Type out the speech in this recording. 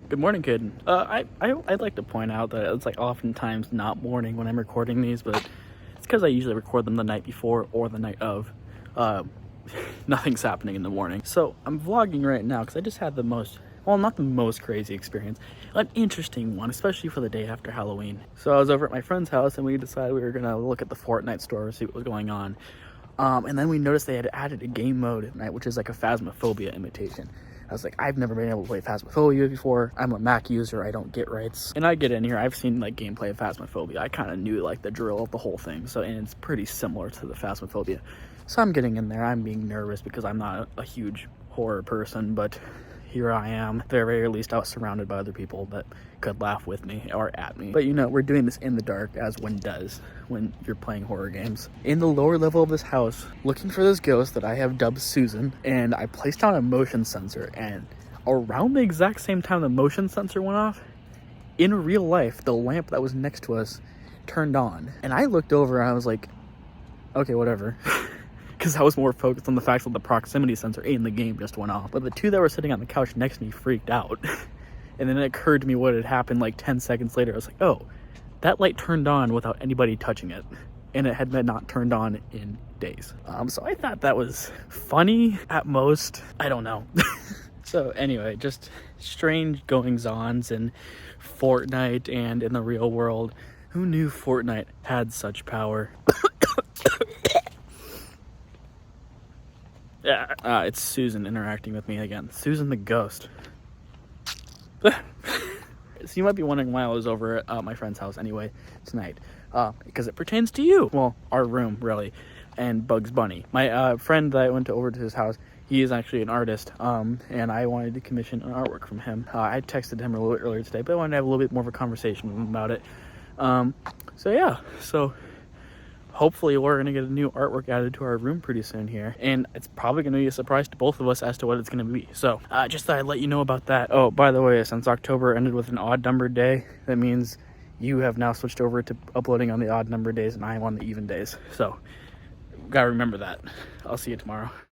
Good morning, kid. I'd like to point out that it's like oftentimes not morning when I'm recording these, but it's because I usually record them the night before or the night of. Uh, Nothing's happening in the morning. So I'm vlogging right now because I just had the most, well, not the most crazy experience, an interesting one, especially for the day after Halloween. So I was over at my friend's house and we decided we were gonna look at the Fortnite store, see what was going on. And then we noticed they had added a game mode at night, which is like a Phasmophobia imitation. I was like, I've never been able to play Phasmophobia before. I'm a Mac user, I don't get rights. And I get in here, I've seen like gameplay of Phasmophobia. I kind of knew like the drill of the whole thing. So, and it's pretty similar to the Phasmophobia. So I'm getting in there, I'm being nervous because I'm not a huge horror person, but here I am. At the very least, I was surrounded by other people that could laugh with me or at me. But you know, we're doing this in the dark, as one does when you're playing horror games. In the lower level of this house, looking for this ghost that I have dubbed Susan, and I placed down a motion sensor, and around the exact same time the motion sensor went off, in real life, the lamp that was next to us turned on. And I looked over and I was like, okay, whatever. Because I was more focused on the fact that the proximity sensor in the game just went off. But the two that were sitting on the couch next to me freaked out. And then it occurred to me what had happened like 10 seconds later. I was like, oh, that light turned on without anybody touching it. And it had been not turned on in days. So I thought that was funny at most. I don't know. So anyway, just strange goings-ons in Fortnite and in the real world. Who knew Fortnite had such power? Yeah, it's Susan interacting with me again. Susan the ghost. So you might be wondering why I was over at my friend's house anyway tonight. Because it pertains to you. Well, our room, really. And Bugs Bunny. My friend that I went over to his house, he is actually an artist. And I wanted to commission an artwork from him. I texted him a little bit earlier today, but I wanted to have a little bit more of a conversation with him about it. So yeah, hopefully we're going to get a new artwork added to our room pretty soon here. And it's probably going to be a surprise to both of us as to what it's going to be. So just thought I'd let you know about that. Oh, by the way, since October ended with an odd numbered day, that means you have now switched over to uploading on the odd number days and I am on the even days. So gotta remember that. I'll see you tomorrow.